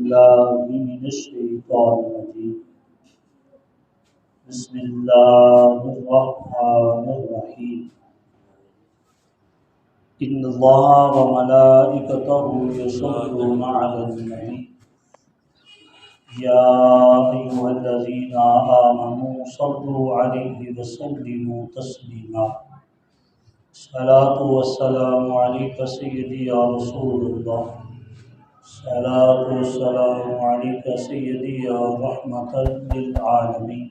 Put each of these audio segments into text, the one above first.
بالله من الشيطان الرجيم بسم الله الرحمن الرحيم إن الله وملائكته يصلون على النبي يا أيها الذين آمنوا صلوا عليه وسلموا تسليما الصلاة والسلام عليك سيدي يا رسول الله الصلاة والسلام عليك سيدي يا رحمة للعالمين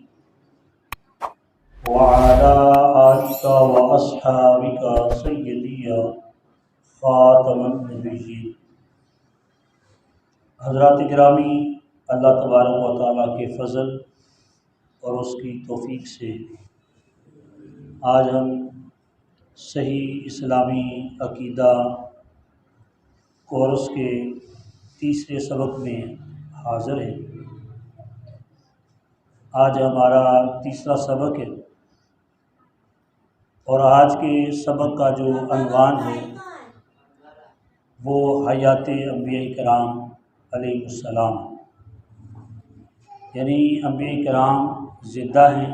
وعلى آلك وأصحابك سيدي يا خاتم النبيين۔ حضرات گرامی، اللہ تبارک و تعالیٰ کے فضل اور اس کی توفیق سے آج ہم صحیح اسلامی عقیدہ کورس کے تیسرے سبق میں حاضر ہیں۔ آج ہمارا تیسرا سبق ہے اور آج کے سبق کا جو عنوان ہے وہ حیات انبیاء کرام علیہ السلام، یعنی انبیاء کرام زندہ ہیں،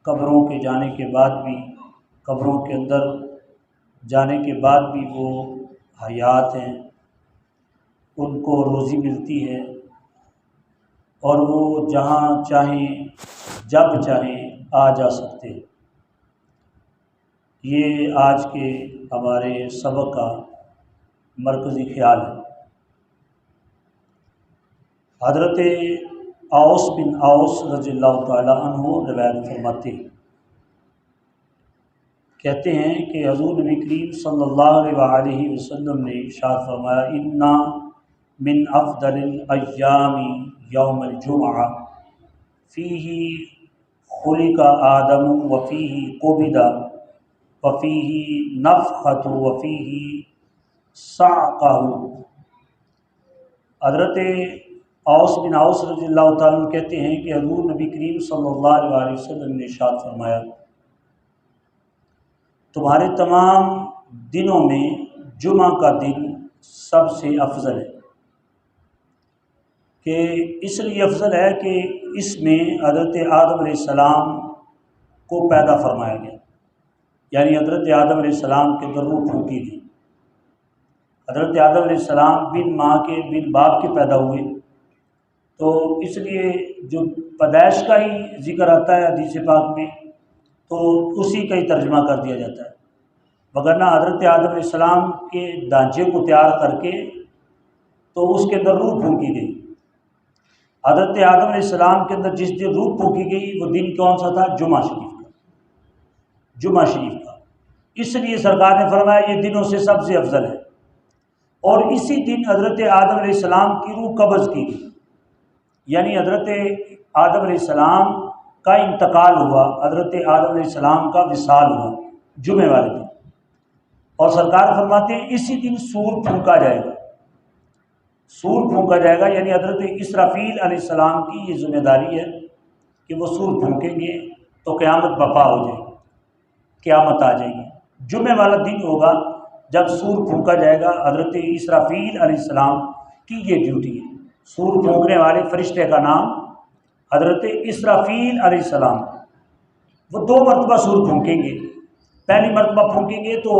قبروں کے جانے کے بعد بھی، قبروں کے اندر جانے کے بعد بھی وہ حیات ہیں، ان کو روزی ملتی ہے اور وہ جہاں چاہیں جب چاہیں آ جا سکتے ہیں۔ یہ آج کے ہمارے سبق کا مرکزی خیال ہے۔ حضرت اوس بن اوس رضی اللہ تعالیٰ عنہ روایت فرماتے ہیں، کہتے ہیں کہ حضور نبی کریم صلی اللہ علیہ وسلم نے ارشاد فرمایا، انا من افضل الایام یوم الجمعہ فیہ خلق آدم وفیہ قبض وفیہ نفخۃ وفیہ صعقہ۔ حضرت اوس بن اوس رضی اللہ تعالیٰ عنہ کہتے ہیں کہ حضور نبی کریم صلی اللہ علیہ وسلم نے ارشاد فرمایا، تمہارے تمام دنوں میں جمعہ کا دن سب سے افضل ہے۔ کہ اس لیے افضل ہے کہ اس میں حضرت آدم علیہ السلام کو پیدا فرمایا گیا، یعنی حضرت آدم علیہ السلام کے اندر روح پھونکی گئی۔ حضرت آدم علیہ السلام بن ماں کے بن باپ کے پیدا ہوئے، تو اس لیے جو پیدائش کا ہی ذکر آتا ہے حدیث پاک میں تو اسی کا ہی ترجمہ کر دیا جاتا ہے، وگرنہ حضرت آدم علیہ السلام کے ڈھانچے کو تیار کر کے تو اس کے اندر روح پھونکی گئی۔ حضرت آدم علیہ السلام کے اندر جس دن روح پھونکی گئی وہ دن کون سا تھا؟ جمعہ شریف کا، جمعہ شریف کا۔ اس لیے سرکار نے فرمایا یہ دنوں سے سب سے افضل ہے، اور اسی دن حضرت آدم علیہ السلام کی روح قبض کی گئی، یعنی حضرت آدم علیہ السلام کا انتقال ہوا، حضرت آدم علیہ السلام کا وصال ہوا جمعے والے دن۔ اور سرکار فرماتے ہیں اسی دن سور پھونکا جائے گا، سور پھونکا جائے گا، یعنی حضرت اسرافیل علیہ السلام کی یہ ذمہ داری ہے کہ وہ سور پھونکیں گے تو قیامت برپا ہو جائے گی، قیامت آ جائے گی۔ جمعے والا دن ہوگا جب سور پھونکا جائے گا، حضرت اسرافیل علیہ السلام کی یہ ڈیوٹی ہے۔ سور پھونکنے والے فرشتے کا نام حضرت اسرافیل علیہ السلام، وہ 2 مرتبہ سور پھونکیں گے۔ پہلی مرتبہ پھونکیں گے تو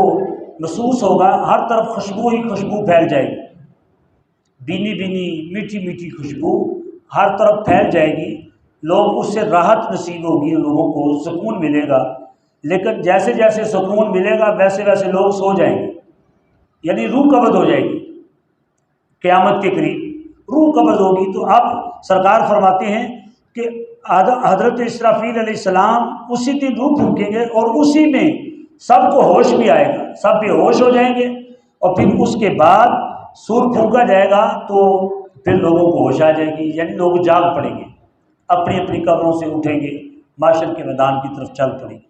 محسوس ہوگا ہر طرف خوشبو ہی خوشبو پھیل جائے گی، بینی بینی میٹھی میٹھی خوشبو ہر طرف پھیل جائے گی، لوگ اس سے راحت نصیب ہوگی، لوگوں کو سکون ملے گا۔ لیکن جیسے جیسے سکون ملے گا ویسے ویسے لوگ سو جائیں گے، یعنی روح قبض ہو جائے گی۔ قیامت کے قریب روح قبض ہوگی تو اب سرکار فرماتے ہیں کہ حضرت اسرافیل علیہ السلام اسی دن روح پھونکیں گے اور اسی میں سب کو ہوش بھی آئے گا، سب بے ہوش ہو جائیں گے، اور پھر اس کے بعد سور پھونکا جائے گا تو پھر لوگوں کو ہوش آ جائے گی، یعنی لوگ جاگ پڑیں گے، اپنی اپنی قبروں سے اٹھیں گے، معاشر کے میدان کی طرف چل پڑیں گے۔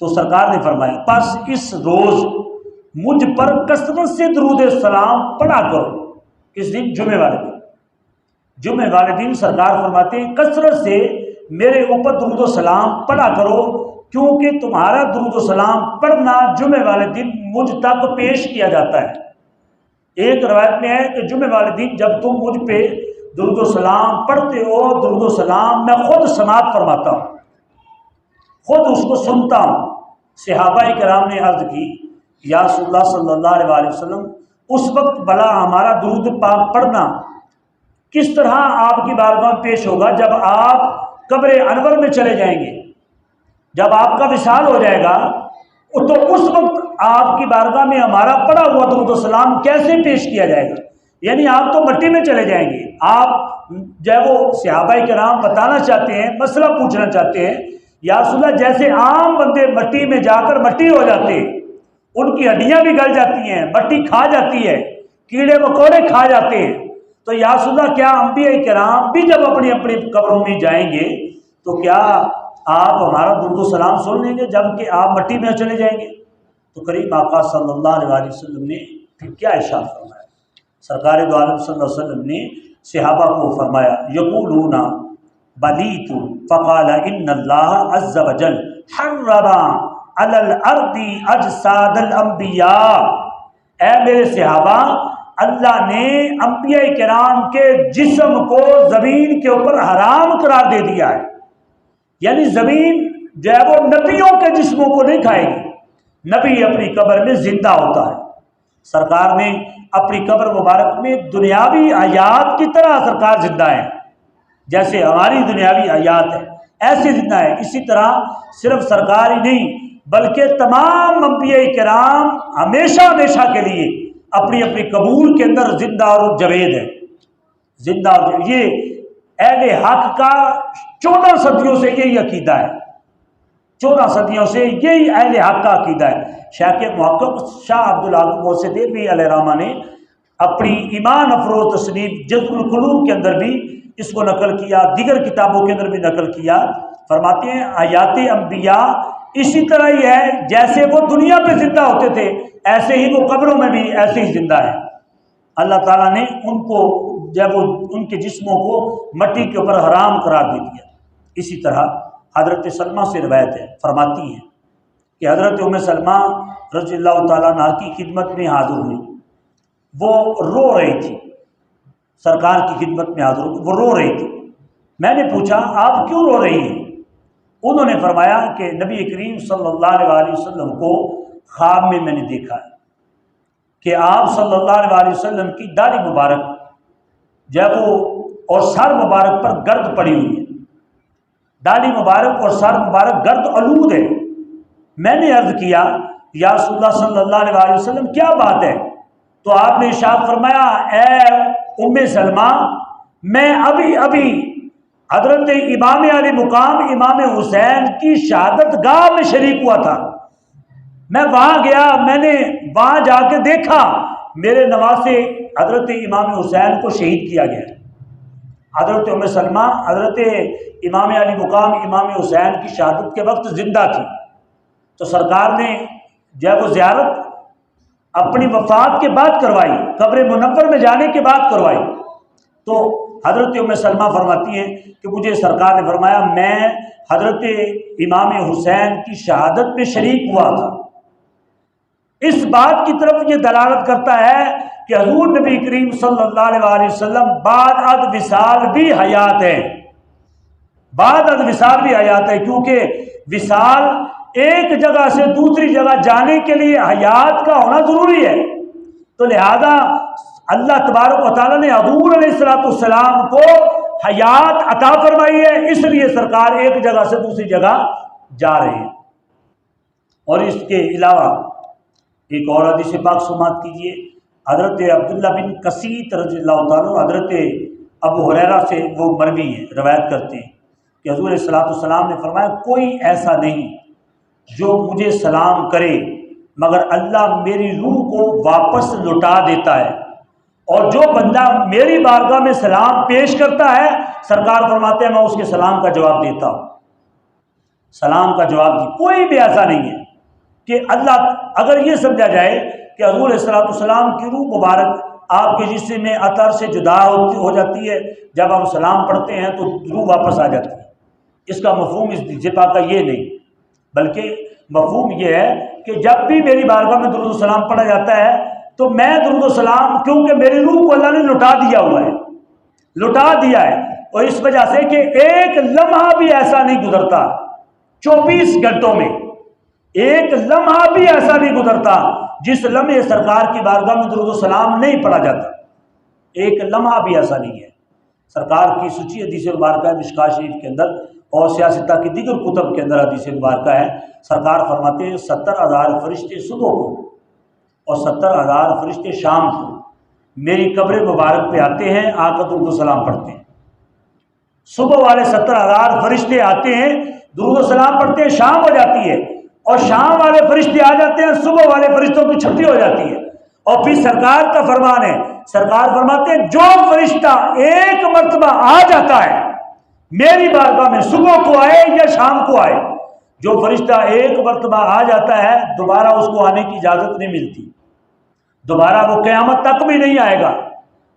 تو سرکار نے فرمایا پس اس روز مجھ پر کثرت سے درود السلام پڑھا کرو۔ کس دن؟ جمعے والے دن۔ جمعے والے دن سرکار فرماتے ہیں کثرت سے میرے اوپر درود و سلام پڑھا کرو، کیونکہ تمہارا درود و سلام پڑھنا جمعے والے دن مجھ تک پیش کیا جاتا ہے۔ ایک روایت میں ہے کہ جمعے والے دن جب تم مجھ پہ درود و سلام پڑھتے ہو، درود و سلام میں خود سماعت فرماتا ہوں، خود اس کو سنتا ہوں۔ صحابہ کرام نے عرض کی یا رسول اللہ صلی اللہ علیہ وسلم، اس وقت بھلا ہمارا درود پاک پڑھنا کس طرح آپ کی بارگاہ میں پیش ہوگا جب آپ قبر انور میں چلے جائیں گے، جب آپ کا وصال ہو جائے گا تو اس وقت آپ کی بارگاہ میں ہمارا پڑھا ہوا درود و سلام کیسے پیش کیا جائے گا؟ یعنی آپ تو مٹی میں چلے جائیں گے۔ آپ جب وہ صحابہ کرام بتانا چاہتے ہیں، مسئلہ پوچھنا چاہتے ہیں، یا رسول اللہ جیسے عام بندے مٹی میں جا کر مٹی ہو جاتے ہیں، ان کی ہڈیاں بھی گل جاتی ہیں، مٹی کھا جاتی ہے، کیڑے مکوڑے کھا جاتے ہیں، تو یا رسول اللہ کیا انبیاء کرام بھی جب اپنی اپنی قبروں میں جائیں گے تو کیا آپ ہمارا درود و سلام سن لیں گے جب کہ آپ مٹی میں چلے جائیں گے؟ تو کریم آقا صلی اللہ علیہ وسلم نے پھر کیا ارشاد فرمایا؟ سرکار دو عالم صلی اللہ علیہ وسلم نے صحابہ کو فرمایا یقولون بلیت فقال ان اللہ عز وجل حرم علی الارض اجساد الانبیاء، اے میرے صحابہ، اللہ نے انبیاء کرام کے جسم کو زمین کے اوپر حرام قرار دے دیا ہے، یعنی زمین جو ہے وہ نبیوں کے جسموں کو نہیں کھائے گی۔ نبی اپنی قبر میں زندہ ہوتا ہے، سرکار نے اپنی قبر مبارک میں دنیاوی حیات کی طرح سرکار زندہ ہے، جیسے ہماری دنیاوی حیات ہے ایسے زندہ ہے۔ اسی طرح صرف سرکار ہی نہیں بلکہ تمام انبیاء کرام ہمیشہ ہمیشہ کے لیے اپنی اپنی قبور کے اندر زندہ اور جاوید ہے، زندہ اور جاوید۔ یہ اہل حق کا 14 صدیوں سے یہی عقیدہ ہے، 14 صدیوں سے یہی اہل حق کا عقیدہ ہے۔ شیخ محقق شاہ عبدالعظیم محسن دہلوی علیہ رحمہ نے اپنی ایمان افروز تصنیف جذب القلوب کے اندر بھی اس کو نقل کیا، دیگر کتابوں کے اندر بھی نقل کیا۔ فرماتے ہیں حیات انبیاء اسی طرح ہی ہے، جیسے وہ دنیا پہ زندہ ہوتے تھے ایسے ہی وہ قبروں میں بھی ایسے ہی زندہ ہے۔ اللہ تعالیٰ نے ان کو جب وہ ان کے جسموں کو مٹی کے اوپر حرام قرار دے دیا۔ اسی طرح حضرت سلمہ سے روایت ہے، فرماتی ہیں کہ حضرت ام سلمہ رضی اللہ تعالیٰ عنہ کی خدمت میں حاضر ہوئی، وہ رو رہی تھی، سرکار کی خدمت میں حاضر ہوئی، وہ رو رہی تھی۔ میں نے پوچھا آپ کیوں رو رہی ہیں؟ انہوں نے فرمایا کہ نبی کریم صلی اللہ علیہ وسلم کو خواب میں نے دیکھا ہے کہ آپ صلی اللہ علیہ وسلم کی داڑھی مبارک جب وہ اور سر مبارک پر گرد پڑی ہوئی ہے، داڑھی مبارک اور سر مبارک گرد آلود ہے۔ میں نے عرض کیا یا رسول اللہ صلی اللہ علیہ وسلم کیا بات ہے؟ تو آپ نے ارشاد فرمایا اے ام سلمہ، میں ابھی حضرت امام علی مقام امام حسین کی شہادت گاہ میں شریک ہوا تھا، میں وہاں گیا، میں نے وہاں جا کے دیکھا میرے نواسے حضرت امام حسین کو شہید کیا گیا۔ حضرت ام سلمہ حضرت امام علی مقام امام حسین کی شہادت کے وقت زندہ تھی، تو سرکار نے جب وہ زیارت اپنی وفات کے بعد کروائی، قبر منور میں جانے کے بعد کروائی، تو حضرت ام سلمہ فرماتی ہیں کہ مجھے سرکار نے فرمایا میں حضرت امام حسین کی شہادت میں شریک ہوا تھا۔ اس بات کی طرف یہ دلالت کرتا ہے کہ حضور نبی کریم صلی اللہ علیہ وسلم بعد از وصال بھی حیات ہے، بعد از وصال بھی حیات ہے، کیونکہ وصال ایک جگہ سے دوسری جگہ جانے کے لیے حیات کا ہونا ضروری ہے، تو لہذا اللہ تبارک و تعالیٰ نے حضور علیہ السلام کو حیات عطا فرمائی ہے، اس لیے سرکار ایک جگہ سے دوسری جگہ جا رہے ہیں۔ اور اس کے علاوہ ایک اور حدیث پاک سماعت کیجیے، حضرت عبداللہ بن کثیر رضی اللہ تعالیٰ حضرت ابو ہریرہ سے وہ مروی ہیں، روایت کرتے ہیں کہ حضور علیہ السلام نے فرمایا کوئی ایسا نہیں جو مجھے سلام کرے مگر اللہ میری روح کو واپس لوٹا دیتا ہے، اور جو بندہ میری بارگاہ میں سلام پیش کرتا ہے سرکار فرماتے ہیں میں اس کے سلام کا جواب دیتا ہوں، سلام کا جواب دی۔ کوئی بھی ایسا نہیں ہے کہ اللہ، اگر یہ سمجھا جائے کہ حضور علیہ السلام کی روح مبارک آپ کے جسم میں عطر سے جدا ہو جاتی ہے، جب ہم سلام پڑھتے ہیں تو روح واپس آ جاتی ہے، اس کا مفہوم اس جپا کا یہ نہیں، بلکہ مفہوم یہ ہے کہ جب بھی میری بارگاہ میں درود و سلام پڑھا جاتا ہے تو میں درود و سلام، کیونکہ میری روح کو اللہ نے لٹا دیا ہوا ہے، لٹا دیا ہے، اور اس وجہ سے کہ ایک لمحہ بھی ایسا نہیں گزرتا 24 گھنٹوں میں، ایک لمحہ بھی ایسا نہیں گزرتا جس لمحے سرکار کی بارگاہ میں درود و سلام نہیں پڑھا جاتا، ایک لمحہ بھی ایسا نہیں ہے۔ سرکار کی سچی حدیث مبارکہ مشکوٰۃ شریف کے اندر اور سیاستہ کی دیگر کتب کے اندر حدیث مبارکہ ہے، سرکار فرماتے ہیں 70,000 فرشتے صبح کو اور 70,000 فرشتے شام کو میری قبر مبارک پہ آتے ہیں، آ کر درود و سلام پڑھتے ہیں۔ صبح والے 70,000 فرشتے آتے ہیں، درود و سلام پڑھتے ہیں، شام ہو جاتی ہے، اور شام والے فرشتے آ جاتے ہیں، صبح والے فرشتوں کی چھٹی ہو جاتی ہے۔ اور پھر سرکار کا فرمان ہے، سرکار فرماتے ہیں جو فرشتہ ایک مرتبہ آ جاتا ہے میری بارگاہ میں، صبح کو آئے یا شام کو آئے، جو فرشتہ ایک مرتبہ آ جاتا ہے دوبارہ اس کو آنے کی اجازت نہیں ملتی، دوبارہ وہ قیامت تک بھی نہیں آئے گا۔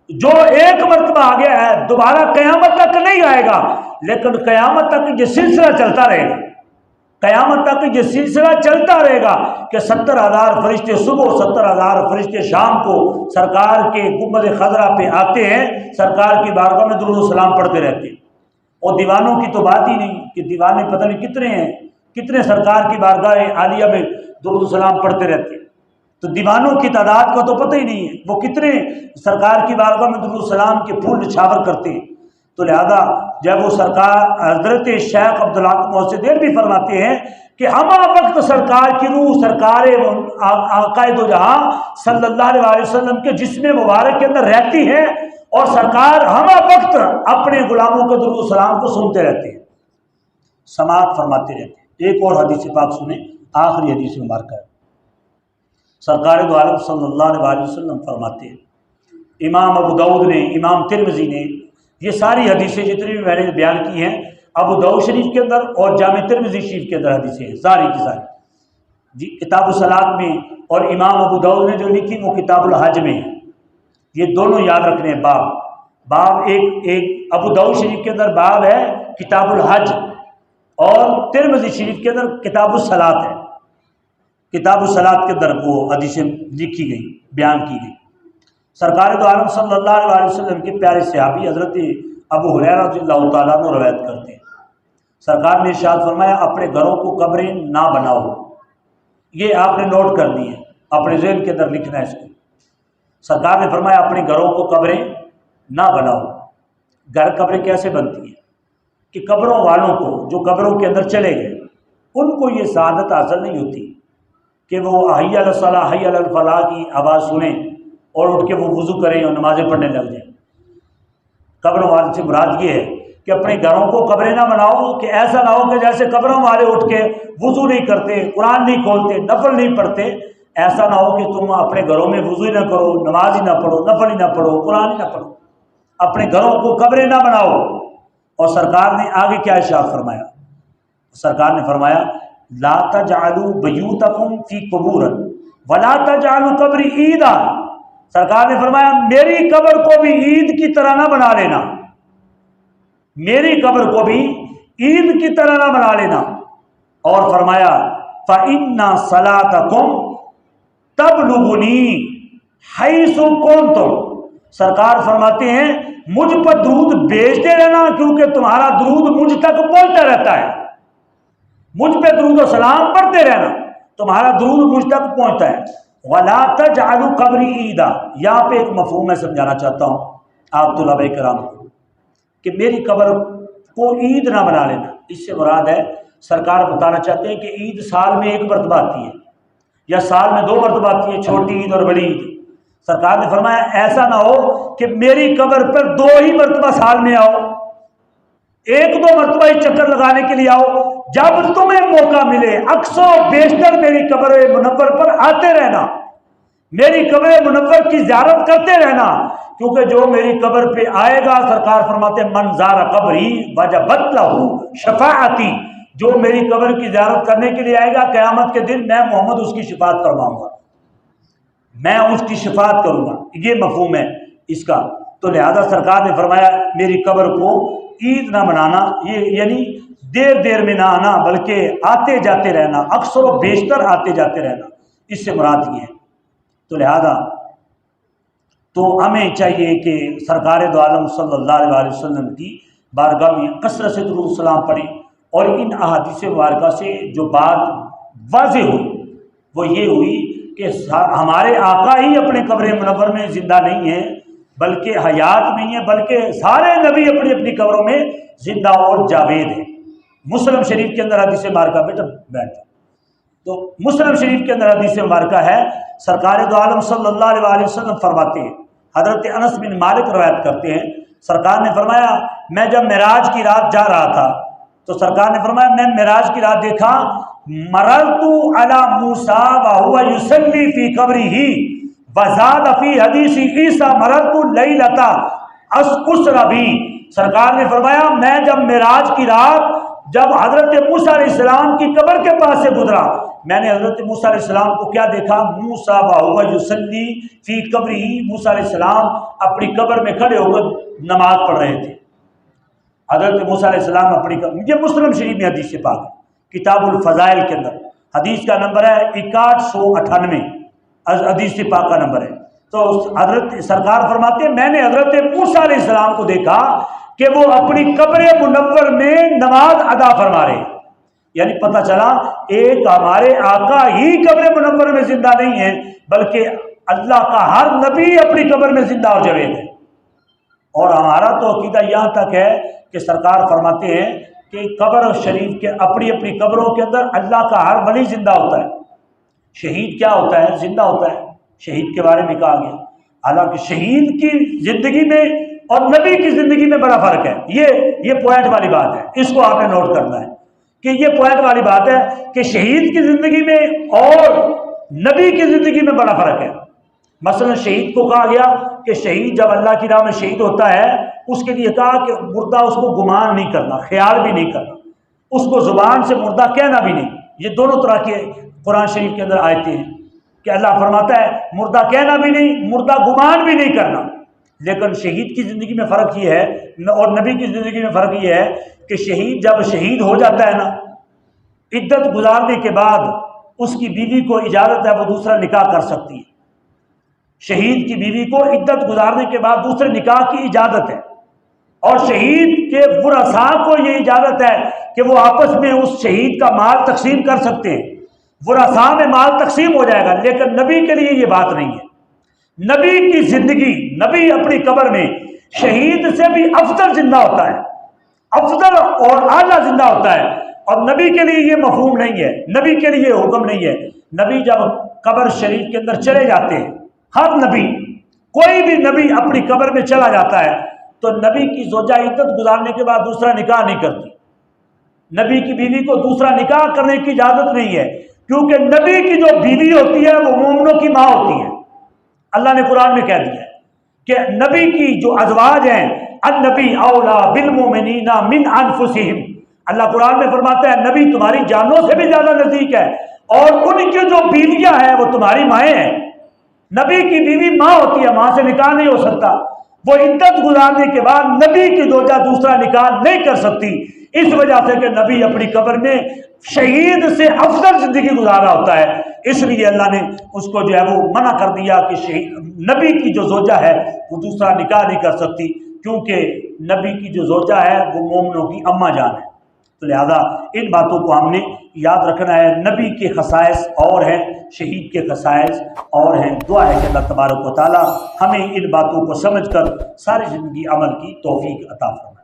جو ایک مرتبہ آ گیا ہے دوبارہ قیامت تک نہیں آئے گا، لیکن قیامت تک یہ سلسلہ چلتا رہے گا، قیامت تک یہ سلسلہ چلتا رہے گا کہ 70,000 فرشتے صبح، 70,000 فرشتے شام کو سرکار کے گنبد خضرا پہ آتے ہیں، سرکار کی بارگاہ میں درود و سلام پڑھتے رہتے ہیں۔ اور دیوانوں کی تو بات ہی نہیں کہ دیوانے پتہ نہیں کتنے ہیں، کتنے سرکار کی بارگاہ عالیہ میں درود و سلام پڑھتے رہتے ہیں، تو دیوانوں کی تعداد کا تو پتہ ہی نہیں ہے وہ کتنے سرکار کی بارگاہ میں درود و سلام کے پھول نچھاور کرتے ہیں۔ تو لہذا جب وہ سرکار حضرت شیخ عبدالحق محسن دیر بھی فرماتے ہیں کہ ہمہ وقت سرکار کی روح سرکار قائد و جہاں صلی اللہ علیہ وسلم کے جسم مبارک کے اندر رہتی ہے، اور سرکار ہمہ وقت اپنے غلاموں کے درود و سلام کو سنتے رہتے ہیں، سماعت فرماتے رہتے ہیں۔ ایک اور حدیث پاک سنیں، آخری حدیث مبارکہ ہے، سرکار دو عالم صلی اللہ علیہ وسلم فرماتے ہیں، امام ابو داؤد نے، امام ترمذی نے، یہ ساری حدیثیں جتنی بھی میں نے بیان کی ہیں ابو داؤد شریف کے اندر اور جامع ترمذی شریف کے اندر حدیثیں ہیں ساری کی ساری، جی کتاب الصلاۃ میں، اور امام ابو داؤد نے جو لکھی وہ کتاب الحج میں ہے۔ یہ دونوں یاد رکھنے ہیں، باب ایک ابو داؤد شریف کے اندر باب ہے کتاب الحج، اور ترمذی شریف کے اندر کتاب الصلاۃ ہے، کتاب الصلاۃ کے اندر وہ حدیثیں لکھی گئی، بیان کی گئی۔ سرکار دو عالم صلی اللہ علیہ وسلم کے پیارے صحابی حضرت ابو ہریرہ رضی اللہ تعالیٰ عنہ روایت کرتے ہیں، سرکار نے ارشاد فرمایا اپنے گھروں کو قبریں نہ بناؤ۔ یہ آپ نے نوٹ کر دی ہے، اپنے ذہن کے اندر لکھنا ہے اس کو۔ سرکار نے فرمایا اپنے گھروں کو قبریں نہ بناؤ۔ گھر قبریں کیسے بنتی ہیں کہ قبروں والوں کو جو قبروں کے اندر چلے گئے ان کو یہ سعادت حاصل نہیں ہوتی کہ وہ حی علی الصلاۃ حی علی الفلاح کی آواز سنیں اور اٹھ کے وہ وضو کریں اور نمازیں پڑھنے لگ جائیں۔ قبروں والے سے مراد یہ ہے کہ اپنے گھروں کو قبریں نہ بناؤ کہ ایسا نہ ہو کہ جیسے قبروں والے اٹھ کے وضو نہیں کرتے، قرآن نہیں کھولتے، نفل نہیں پڑھتے، ایسا نہ ہو کہ تم اپنے گھروں میں وضو ہی نہ کرو، نماز ہی نہ پڑھو، نفل ہی نہ پڑھو، قرآن ہی نہ پڑھو، اپنے گھروں کو قبریں نہ بناؤ۔ اور سرکار نے آگے کیا ارشاد فرمایا؟ سرکار نے فرمایا لا تجعلوا بیوتکم فی قبور ولا تجعلوا قبری عیدا۔ سرکار نے فرمایا میری قبر کو بھی عید کی طرح نہ بنا لینا، میری قبر کو بھی عید کی طرح نہ بنا لینا۔ اور فرمایا فَإِنَّ صَلَاتَكُمْ تَبْلُغُنِي حَيْثُ كُنْتُمْ۔ سرکار فرماتے ہیں مجھ پر درود بھیجتے رہنا کیونکہ تمہارا درود مجھ تک پہنچتا رہتا ہے، مجھ پہ درود و سلام پڑھتے رہنا، تمہارا درود مجھ تک پہنچتا ہے۔ وَلَا تَجْعَلُوا قَبْرِي عِیدًا۔ یہاں پہ ایک مفہوم میں سمجھانا چاہتا ہوں آپ طلباء کرام کو کہ میری قبر کو عید نہ بنا لینا۔ اس سے مراد ہے سرکار بتانا چاہتے ہیں کہ عید سال میں ایک مرتبہ آتی ہے یا سال میں 2 مرتبہ آتی ہے، چھوٹی عید اور بڑی عید۔ سرکار نے فرمایا ایسا نہ ہو کہ میری قبر پر 2 ہی مرتبہ سال میں آؤ، 1-2 مرتبہ ہی چکر لگانے کے لیے آؤ، جب تمہیں موقع ملے اکثر و بیشتر میری قبر منور پر آتے رہنا، میری قبر منور کی زیارت کرتے رہنا، کیونکہ جو میری قبر پہ آئے گا سرکار فرماتے ہیں من زار قبری وجبت لہ شفاعتی، جو میری قبر کی زیارت کرنے کے لیے آئے گا قیامت کے دن میں محمد اس کی شفاعت فرماؤں گا، میں اس کی شفاعت کروں گا۔ یہ مفہوم ہے اس کا۔ تو لہذا سرکار نے فرمایا میری قبر کو عید نہ بنانا، یہ یعنی دیر میں نہ آنا بلکہ آتے جاتے رہنا، اکثر و بیشتر آتے جاتے رہنا، اس سے مراد یہ ہے۔ تو لہذا تو ہمیں چاہیے کہ سرکار دو عالم صلی اللہ علیہ وسلم کی بارگاہ میں کثرت سے درود السلام پڑھیں، اور ان احادیث مبارکہ سے جو بات واضح ہوئی وہ یہ ہوئی کہ ہمارے آقا ہی اپنے قبر منور میں زندہ نہیں ہیں بلکہ حیات نہیں ہیں، بلکہ سارے نبی اپنی اپنی قبروں میں زندہ اور جاوید ہیں۔ مسلم شریف کے اندر حدیث مبارکہ بیٹھ تو مسلم شریف کے اندر حدیث مبارکہ ہے، سرکار دو عالم صلی اللہ علیہ وسلم فرماتے ہیں، حضرت انس بن مالک روایت کرتے ہیں، سرکار نے فرمایا میں جب معراج کی رات جا رہا تھا تو سرکار نے فرمایا میں معراج کی رات دیکھا، مررت علی موسیٰ وہو یصلی فی قبرہ وزاد فی حدیث عیسیٰ مررت لیلۃ اسرا بی۔ سرکار نے فرمایا میں جب معراج کی رات جب حضرت موسیٰ علیہ السلام کی قبر کے پاس سے گزرا، میں نے حضرت موسیٰ علیہ السلام کو کیا دیکھا، موسیٰ وہو یصلی فی قبرہ، موسیٰ علیہ السلام اپنی قبر میں کھڑے ہو کر نماز پڑھ رہے تھے۔ حضرت موسیٰ علیہ السلام اپنی قبر، یہ مسلم شریف میں حدیث پاک ہے، کتاب الفضائل کے اندر حدیث کا نمبر ہے 6198، حدیث پاک کا نمبر ہے۔ تو حضرت سرکار فرماتے ہیں میں نے حضرت موسیٰ علیہ السلام کو دیکھا کہ وہ اپنی قبر منور میں نماز ادا فرما رہے ہیں، یعنی پتہ چلا ایک ہمارے آقا ہی قبر منور میں زندہ نہیں ہے بلکہ اللہ کا ہر نبی اپنی قبر میں زندہ اور جاوید ہے۔ اور ہمارا تو عقیدہ یہاں تک ہے کہ سرکار فرماتے ہیں کہ قبر شریف کے اپنی اپنی قبروں کے اندر اللہ کا ہر ولی زندہ ہوتا ہے۔ شہید کیا ہوتا ہے؟ زندہ ہوتا ہے، شہید کے بارے میں کہا گیا۔ حالانکہ شہید کی زندگی میں اور نبی کی زندگی میں بڑا فرق ہے، یہ پوائنٹ والی بات ہے، اس کو آپ نے نوٹ کرنا ہے کہ یہ پوائنٹ والی بات ہے کہ شہید کی زندگی میں اور نبی کی زندگی میں بڑا فرق ہے۔ مثلا شہید کو کہا گیا کہ شہید جب اللہ کی راہ میں شہید ہوتا ہے اس کے لیے کہا کہ مردہ اس کو گمان نہیں کرنا، خیال بھی نہیں کرنا، اس کو زبان سے مردہ کہنا بھی نہیں۔ یہ دونوں طرح کے قرآن شریف کے اندر آیتیں ہیں کہ اللہ فرماتا ہے مردہ کہنا بھی نہیں، مردہ گمان بھی نہیں کرنا۔ لیکن شہید کی زندگی میں فرق یہ ہے اور نبی کی زندگی میں فرق یہ ہے کہ شہید جب شہید ہو جاتا ہے نا، عدت گزارنے کے بعد اس کی بیوی کو اجازت ہے وہ دوسرا نکاح کر سکتی ہے۔ شہید کی بیوی کو عدت گزارنے کے بعد دوسرے نکاح کی اجازت ہے، اور شہید کے ورثاء کو یہ اجازت ہے کہ وہ آپس میں اس شہید کا مال تقسیم کر سکتے ہیں، ورثاء میں مال تقسیم ہو جائے گا۔ لیکن نبی کے لیے یہ بات نہیں ہے۔ نبی کی زندگی، نبی اپنی قبر میں شہید سے بھی افضل زندہ ہوتا ہے، افضل اور اعلیٰ زندہ ہوتا ہے، اور نبی کے لیے یہ مفہوم نہیں ہے، نبی کے لیے یہ حکم نہیں ہے۔ نبی جب قبر شریف کے اندر چلے جاتے ہیں، ہر نبی، کوئی بھی نبی اپنی قبر میں چلا جاتا ہے تو نبی کی زوجہ عدت گزارنے کے بعد دوسرا نکاح نہیں کرتی، نبی کی بیوی کو دوسرا نکاح کرنے کی اجازت نہیں ہے، کیونکہ نبی کی جو بیوی ہوتی ہے وہ مومنوں کی ماں ہوتی ہے۔ اللہ نے قرآن میں کہہ دیا ہے کہ نبی کی جو ازواج ہیں، النبی اولا بالمؤمنین من انفسہم، اللہ قرآن میں فرماتا ہے نبی تمہاری جانوں سے بھی زیادہ نزدیک ہے، اور ان کی جو بیویاں ہیں وہ تمہاری مائیں ہیں۔ نبی کی بیوی ماں ہوتی ہے، ماں سے نکاح نہیں ہو سکتا، وہ عدت گزارنے کے بعد نبی کی زوجہ دوسرا نکاح نہیں کر سکتی، اس وجہ سے کہ نبی اپنی قبر میں شہید سے افضل زندگی گزارا ہوتا ہے، اس لیے اللہ نے اس کو جو ہے وہ منع کر دیا کہ نبی کی جو زوجہ ہے وہ دوسرا نکاح نہیں کر سکتی، کیونکہ نبی کی جو زوجہ ہے وہ مومنوں کی اماں جان ہے۔ تو لہذا ان باتوں کو ہم نے یاد رکھنا ہے۔ نبی کے خصائص اور ہیں، شہید کے خصائص اور ہیں۔ دعا ہے کہ اللہ تبارک و تعالی ہمیں ان باتوں کو سمجھ کر ساری زندگی عمل کی توفیق عطا فرمائے۔